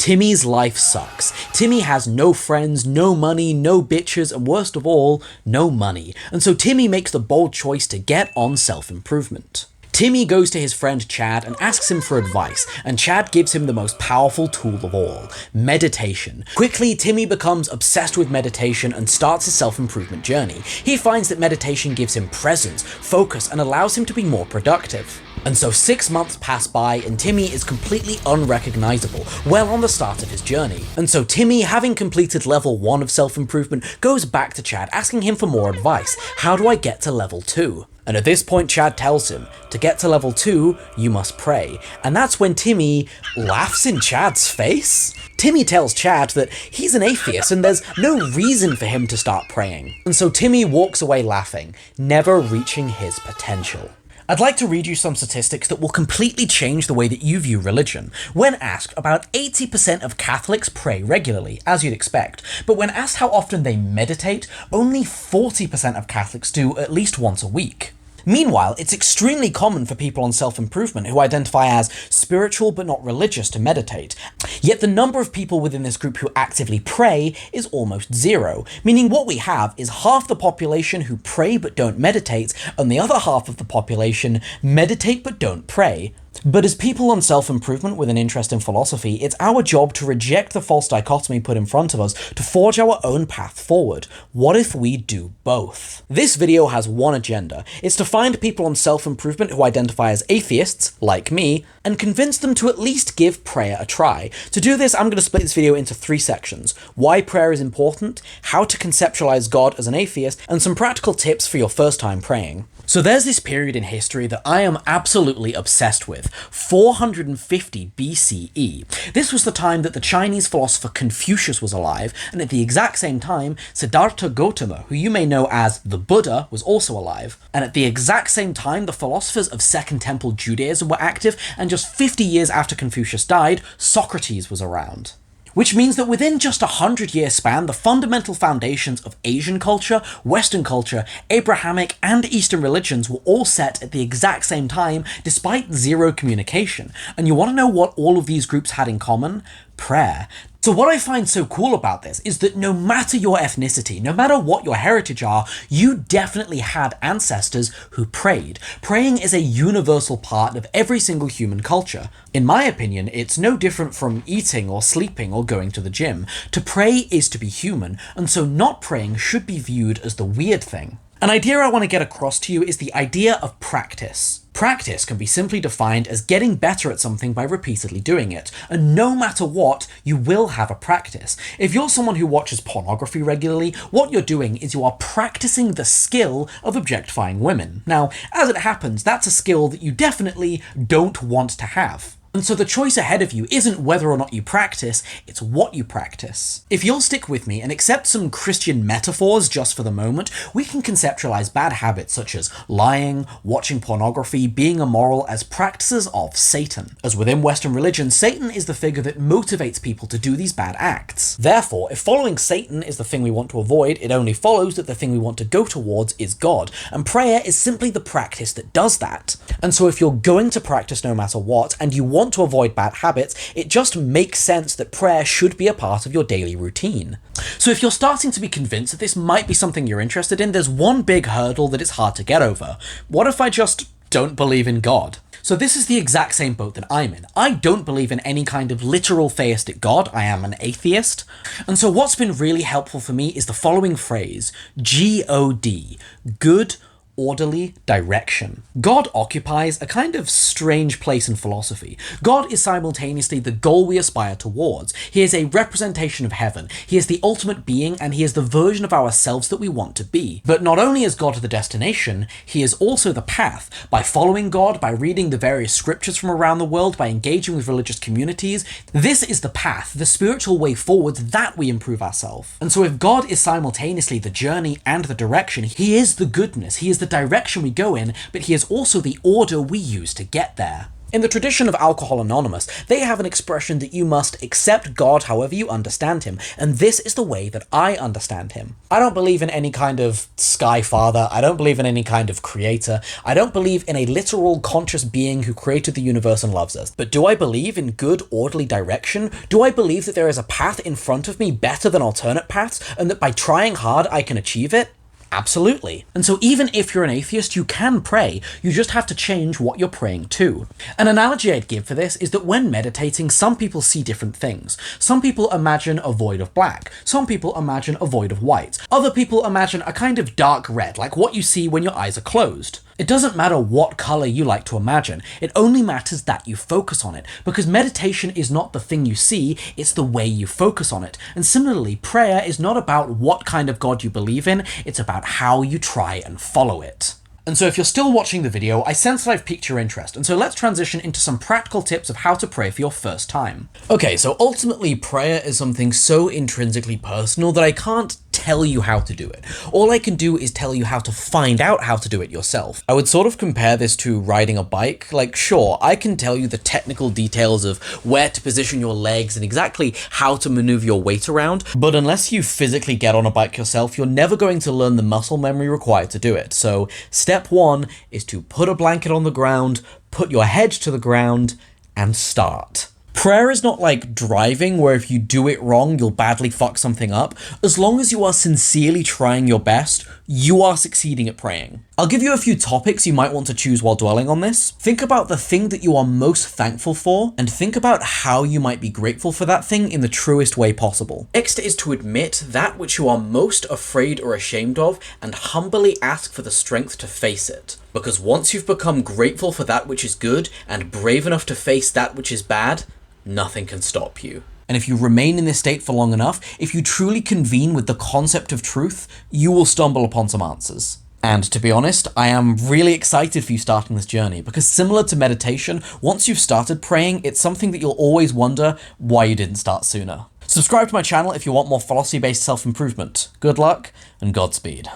Timmy's life sucks. Timmy has no friends, no money, no bitches, and worst of all, no money. And so Timmy makes the bold choice to get on self-improvement. Timmy goes to his friend Chad and asks him for advice, and Chad gives him the most powerful tool of all, meditation. Quickly, Timmy becomes obsessed with meditation and starts his self-improvement journey. He finds that meditation gives him presence, focus, and allows him to be more productive. And so 6 months pass by and Timmy is completely unrecognizable, well on the start of his journey. And so Timmy, having completed level 1 of self-improvement, goes back to Chad asking him for more advice. How do I get to level 2? And at this point Chad tells him, to get to level 2, you must pray. And that's when Timmy laughs in Chad's face? Timmy tells Chad that he's an atheist and there's no reason for him to start praying. And so Timmy walks away laughing, never reaching his potential. I'd like to read you some statistics that will completely change the way that you view religion. When asked, about 80% of Catholics pray regularly, as you'd expect, but when asked how often they meditate, only 40% of Catholics do at least once a week. Meanwhile, it's extremely common for people on self-improvement who identify as spiritual but not religious to meditate. Yet the number of people within this group who actively pray is almost zero, meaning what we have is half the population who pray but don't meditate, and the other half of the population meditate but don't pray. But as people on self-improvement with an interest in philosophy, it's our job to reject the false dichotomy put in front of us to forge our own path forward. What if we do both? This video has one agenda. It's to find people on self-improvement who identify as atheists, like me, and convince them to at least give prayer a try. To do this, I'm going to split this video into 3 sections: why prayer is important, how to conceptualize God as an atheist, and some practical tips for your first time praying. So there's this period in history that I am absolutely obsessed with, 450 BCE. This was the time that the Chinese philosopher Confucius was alive, and at the exact same time, Siddhartha Gautama, who you may know as the Buddha, was also alive. And at the exact same time, the philosophers of Second Temple Judaism were active, and just 50 years after Confucius died, Socrates was around. Which means that within just a 100-year span, the fundamental foundations of Asian culture, Western culture, Abrahamic, and Eastern religions were all set at the exact same time, despite zero communication. And you want to know what all of these groups had in common? Prayer. So what I find so cool about this is that no matter your ethnicity, no matter what your heritage are, you definitely had ancestors who prayed. Praying is a universal part of every single human culture. In my opinion, it's no different from eating or sleeping or going to the gym. To pray is to be human, and so not praying should be viewed as the weird thing. An idea I want to get across to you is the idea of practice. Practice can be simply defined as getting better at something by repeatedly doing it, and no matter what, you will have a practice. If you're someone who watches pornography regularly, what you're doing is you are practicing the skill of objectifying women. Now, as it happens, that's a skill that you definitely don't want to have. And so the choice ahead of you isn't whether or not you practice, it's what you practice. If you'll stick with me and accept some Christian metaphors just for the moment, we can conceptualize bad habits such as lying, watching pornography, being immoral as practices of Satan. As within Western religion, Satan is the figure that motivates people to do these bad acts. Therefore, if following Satan is the thing we want to avoid, it only follows that the thing we want to go towards is God, and prayer is simply the practice that does that. And so if you're going to practice no matter what, and you want to avoid bad habits, it just makes sense that prayer should be a part of your daily routine. So if you're starting to be convinced that this might be something you're interested in, there's one big hurdle that it's hard to get over. What if I just don't believe in God? So this is the exact same boat that I'm in. I don't believe in any kind of literal theistic God. I am an atheist. And so what's been really helpful for me is the following phrase, G-O-D, good, orderly direction. God occupies a kind of strange place in philosophy. God is simultaneously the goal we aspire towards. He is a representation of heaven. He is the ultimate being, and he is the version of ourselves that we want to be. But not only is God the destination, he is also the path. By following God, by reading the various scriptures from around the world, by engaging with religious communities, this is the path, the spiritual way forward that we improve ourselves. And so if God is simultaneously the journey and the direction, he is the goodness, he is the direction we go in, but he is also the order we use to get there. In the tradition of Alcohol Anonymous, they have an expression that you must accept God however you understand him, and this is the way that I understand him. I don't believe in any kind of sky father, I don't believe in any kind of creator, I don't believe in a literal conscious being who created the universe and loves us. But do I believe in good, orderly direction? Do I believe that there is a path in front of me better than alternate paths, and that by trying hard I can achieve it? Absolutely. And so even if you're an atheist, you can pray, you just have to change what you're praying to. An analogy I'd give for this is that when meditating, some people see different things. Some people imagine a void of black, some people imagine a void of white, other people imagine a kind of dark red, like what you see when your eyes are closed. It doesn't matter what color you like to imagine, it only matters that you focus on it, because meditation is not the thing you see, it's the way you focus on it. And similarly, prayer is not about what kind of God you believe in, it's about how you try and follow it. And so if you're still watching the video, I sense that I've piqued your interest, and so let's transition into some practical tips of how to pray for your first time. Okay, so ultimately prayer is something so intrinsically personal that I can't tell you how to do it. All I can do is tell you how to find out how to do it yourself. I would sort of compare this to riding a bike. Like, sure, I can tell you the technical details of where to position your legs and exactly how to maneuver your weight around, but unless you physically get on a bike yourself, you're never going to learn the muscle memory required to do it. So step one is to put a blanket on the ground, put your head to the ground, and start. Prayer is not like driving, where if you do it wrong, you'll badly fuck something up. As long as you are sincerely trying your best, you are succeeding at praying. I'll give you a few topics you might want to choose while dwelling on this. Think about the thing that you are most thankful for, and think about how you might be grateful for that thing in the truest way possible. Next is to admit that which you are most afraid or ashamed of, and humbly ask for the strength to face it. Because once you've become grateful for that which is good, and brave enough to face that which is bad, nothing can stop you. And if you remain in this state for long enough, if you truly convene with the concept of truth, you will stumble upon some answers. And to be honest, I am really excited for you starting this journey, because similar to meditation, once you've started praying, it's something that you'll always wonder why you didn't start sooner. Subscribe to my channel if you want more philosophy-based self-improvement. Good luck, and Godspeed.